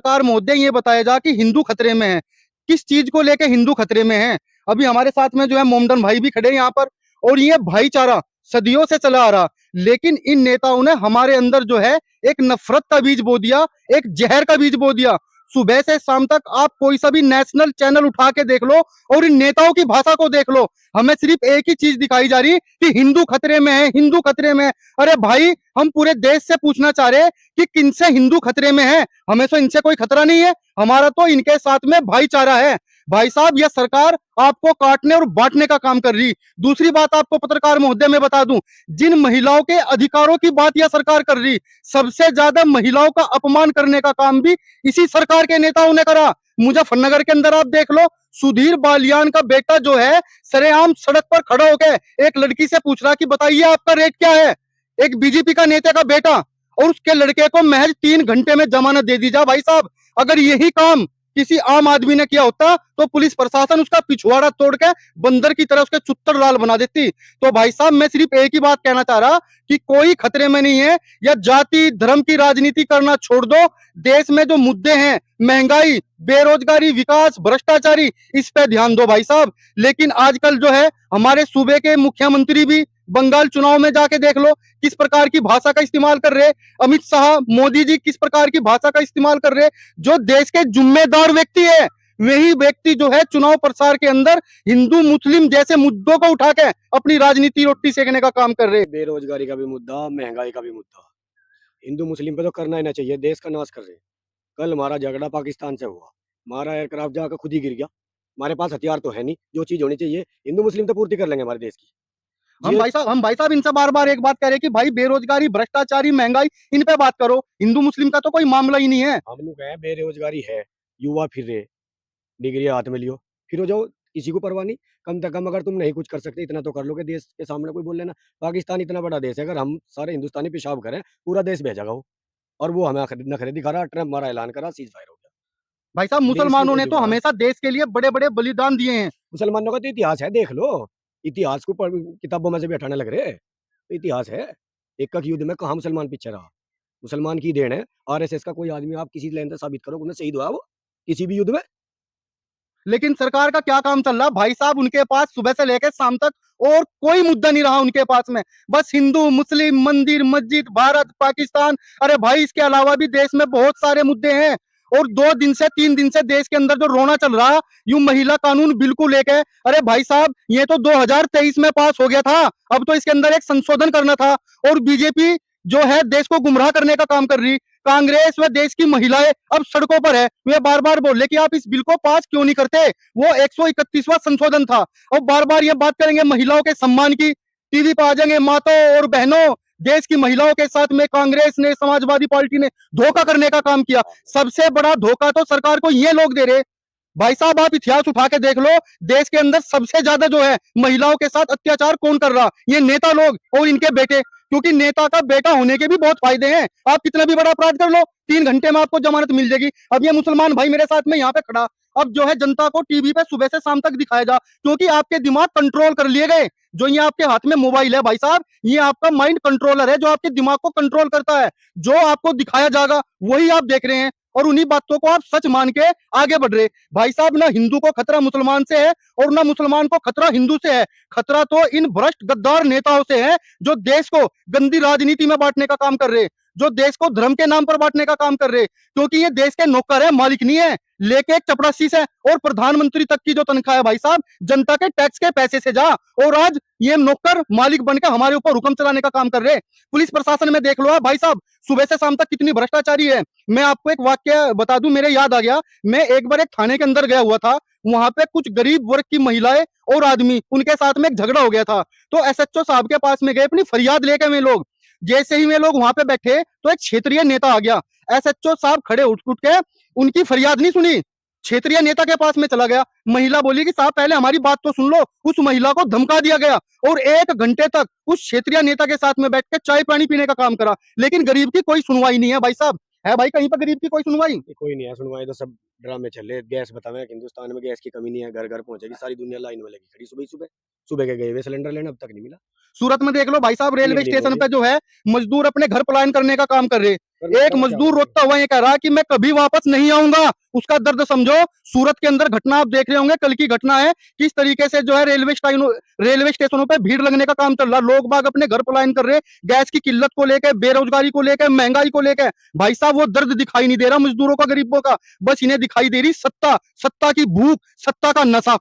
पत्रकार महोदय ये बताया जा कि हिंदू खतरे में है। किस चीज को लेके हिंदू खतरे में है? अभी हमारे साथ में जो है मोमडन भाई भी खड़े हैं यहाँ पर, और ये भाईचारा सदियों से चला आ रहा, लेकिन इन नेताओं ने हमारे अंदर जो है एक नफरत का बीज बो दिया, एक जहर का बीज बो दिया। सुबह से शाम तक आप कोई सा भी नेशनल चैनल उठा के देख लो और इन नेताओं की भाषा को देख लो, हमें सिर्फ एक ही चीज दिखाई जा रही कि हिंदू खतरे में है, हिंदू खतरे में है। अरे भाई, हम पूरे देश से पूछना चाह रहे हैं कि किनसे हिंदू खतरे में है? हमें तो इनसे कोई खतरा नहीं है, हमारा तो इनके साथ में भाईचारा है। भाई साहब, यह सरकार आपको काटने और बांटने का काम कर रही। दूसरी बात आपको पत्रकार महोदय मैं बता दूं, जिन महिलाओं के अधिकारों की बात यह सरकार कर रही, सबसे ज्यादा महिलाओं का अपमान करने का काम भी इसी सरकार के नेताओं ने करा। मुजफ्फरनगर के अंदर आप देख लो, सुधीर बालियान का बेटा जो है सरेआम सड़क पर खड़ा होकर एक लड़की से पूछ रहा कि बताइए आपका रेट क्या है। एक बीजेपी का नेता का बेटा, और उसके लड़के को महज 3 घंटे में जमानत दे दी जा। भाई साहब, अगर यही काम किसी आम आदमी ने किया होता तो पुलिस प्रशासन उसका पिछवाड़ा तोड़ के बंदर की तरह उसके चुत्तर लाल बना देती। तो भाई साहब, मैं सिर्फ एक ही बात कहना चाह रहा कि कोई खतरे में नहीं है। या जाति धर्म की राजनीति करना छोड़ दो, देश में जो मुद्दे हैं, महंगाई, बेरोजगारी, विकास, भ्रष्टाचारी, इस पे ध्यान दो भाई साहब। लेकिन आजकल जो है हमारे सूबे के मुख्यमंत्री भी बंगाल चुनाव में जाके देख लो किस प्रकार की भाषा का इस्तेमाल कर रहे। अमित शाह, मोदी जी किस प्रकार की भाषा का इस्तेमाल कर रहे। जो देश के जिम्मेदार व्यक्ति है, वही व्यक्ति जो है चुनाव प्रचार के अंदर हिंदू मुस्लिम जैसे मुद्दों को उठा के अपनी राजनीति रोटी सेकने का काम कर रहे। बेरोजगारी का भी मुद्दा, महंगाई का भी मुद्दा, हिंदू मुस्लिम पे तो करना ही ना चाहिए, देश का नाश कर रहे हैं। कल हमारा झगड़ा पाकिस्तान से हुआ, हमारा एयरक्राफ्ट जाकर खुद ही गिर गया। हमारे पास हथियार तो है नहीं, जो चीज होनी चाहिए हिंदू मुस्लिम तो पूर्ति कर लेंगे हमारे देश की। हम भाई साहब इनसे बार बार एक बात कह रहे हैं कि भाई बेरोजगारी, भ्रष्टाचारी, महंगाई, इन पे बात करो। हिंदू मुस्लिम का तो कोई मामला ही नहीं है। हम लोग कहें बेरोजगारी है, युवा फिर रहे, डिग्री हाथ में लियो, फिर हो जाओ, किसी को परवाह नहीं। कम से कम अगर तुम नहीं कुछ कर सकते, इतना तो कर लो कि देश के सामने कोई बोल लेना। पाकिस्तान इतना बड़ा देश है, अगर हम सारे हिंदुस्तानी पेशाब करें, पूरा देश भेजेगा वो। और वो हमें नखरे दिखा रहा, ट्रम्प हमारा ऐलान करा, सीज फायर हो गया। भाई साहब, देश की मुसलमानों ने वैल्यू तो करा। हमेशा देश के लिए बड़े बड़े बलिदान दिए हैं। मुसलमानों का तो इतिहास है, देख लो। इतिहास को किताबों में से भी हटाने लग रहे, तो इतिहास है। एक युद्ध में कहाँ मुसलमान पीछे रहा? मुसलमान की देन है। आरएसएस का कोई आदमी आप किसी लेन से साबित करो उन्हें शहीद हुआ वो किसी भी युद्ध में। लेकिन सरकार का क्या काम चल रहा भाई साहब? उनके पास सुबह से लेकर शाम तक और कोई मुद्दा नहीं रहा उनके पास में। बस हिंदू मुस्लिम, मंदिर मस्जिद, भारत पाकिस्तान। अरे भाई, इसके अलावा भी देश में बहुत सारे मुद्दे हैं। और 2 दिन से 3 दिन से देश के अंदर जो रोना चल रहा, यूं महिला कानून बिल को लेकर, अरे भाई साहब, ये तो 2023 में पास हो गया था, अब तो इसके अंदर एक संशोधन करना था। और बीजेपी जो है देश को गुमराह करने का काम कर रही। कांग्रेस व देश की महिलाएं अब सड़कों पर है। वे बार बार बोल रहे कि आप इस बिल को पास क्यों नहीं करते, वो 131वां संशोधन था। और बार बार ये बात करेंगे महिलाओं के सम्मान की, टीवी पर आ जाएंगे माताओं और बहनों, देश की महिलाओं के साथ में कांग्रेस ने, समाजवादी पार्टी ने धोखा करने का काम किया। सबसे बड़ा धोखा तो सरकार को ये लोग दे रहे। भाई साहब, आप इतिहास उठा के देख लो, देश के अंदर सबसे ज्यादा जो है महिलाओं के साथ अत्याचार कौन कर रहा? ये नेता लोग और इनके बेटे। क्योंकि नेता का बेटा होने के भी बहुत फायदे हैं। आप कितना भी बड़ा अपराध कर लो, 3 घंटे में आपको जमानत मिल जाएगी। अब ये मुसलमान भाई मेरे साथ में यहाँ पे खड़ा, अब जो है जनता को टीवी पे सुबह से शाम तक दिखाया जा, क्योंकि आपके दिमाग कंट्रोल कर लिए गए। जो ये आपके हाथ में मोबाइल है भाई साहब, ये आपका माइंड कंट्रोलर है, जो आपके दिमाग को कंट्रोल करता है। जो आपको दिखाया जाएगा वही आप देख रहे हैं, और उन्हीं बातों को आप सच मान के आगे बढ़ रहे। भाई साहब, ना हिंदू को खतरा मुसलमान से है और ना मुसलमान को खतरा हिंदू से है। खतरा तो इन भ्रष्ट गद्दार नेताओं से है, जो देश को गंदी राजनीति में बांटने का काम कर रहे, जो देश को धर्म के नाम पर बांटने का काम कर रहे। क्योंकि ये देश के नौकर है, मालिक नहीं है। लेके एक चपरासी से और प्रधानमंत्री तक की जो तनख्वाह है भाई साहब, जनता के टैक्स के पैसे से जा, और आज ये नौकर मालिक बनकर हमारे ऊपर हुक्म चलाने का काम कर रहे। पुलिस प्रशासन में देख लो आप भाई साहब, सुबह से शाम तक कितनी भ्रष्टाचारी है। मैं आपको एक वाक्य बता दूं, मेरे याद आ गया। मैं एक बार एक थाने के अंदर गया हुआ था, वहां पे कुछ गरीब वर्ग की महिलाएं और आदमी, उनके साथ में एक झगड़ा हो गया था। तो एसएचओ साहब के पास में गए अपनी फरियाद लेकर। वे लोग जैसे ही वे लोग वहां पे बैठे तो एक क्षेत्रीय नेता आ गया। एसएचओ साहब खड़े उठ उठ के उनकी फरियाद नहीं सुनी, क्षेत्रीय नेता के पास में चला गया। महिला बोली कि साहब पहले हमारी बात तो सुन लो। उस महिला को धमका दिया गया और 1 घंटे तक उस क्षेत्रीय नेता के साथ में बैठ के चाय पानी पीने का काम करा। लेकिन गरीब की कोई सुनवाई नहीं है भाई साहब। है भाई कहीं पर गरीब की कोई सुनवाई? कोई नहीं है सुनवाई, तो सब ड्रामे चल रहे। गैस बतावे, हिंदुस्तान में गैस की कमी नहीं है, घर घर पहुंचेगी, सारी दुनिया लाइन में लगी खड़ी सुबह सुबह। सुबह के गए हुए सिलेंडर लेने, अब तक नहीं मिला। सूरत में देख लो भाई साहब, रेलवे नहीं स्टेशन पहुंचे। पे जो है मजदूर अपने घर पलायन करने का काम कर रहे हैं। करना एक करना क्या मजदूर होगा? रोता हुआ ये कह रहा है कि मैं कभी वापस नहीं आऊंगा। उसका दर्द समझो। सूरत के अंदर घटना आप देख रहे होंगे, कल की घटना है। किस तरीके से जो है रेलवे स्टेशनों पे भीड़ लगने का काम चल रहा, लोग बाग अपने घर पलायन कर रहे हैं, गैस की किल्लत को लेकर, बेरोजगारी को लेकर, महंगाई को लेकर। भाई साहब वो दर्द दिखाई नहीं दे रहा मजदूरों का, गरीबों का। बस इन्हें दिखाई दे रही सत्ता, सत्ता की भूख, सत्ता का नशा।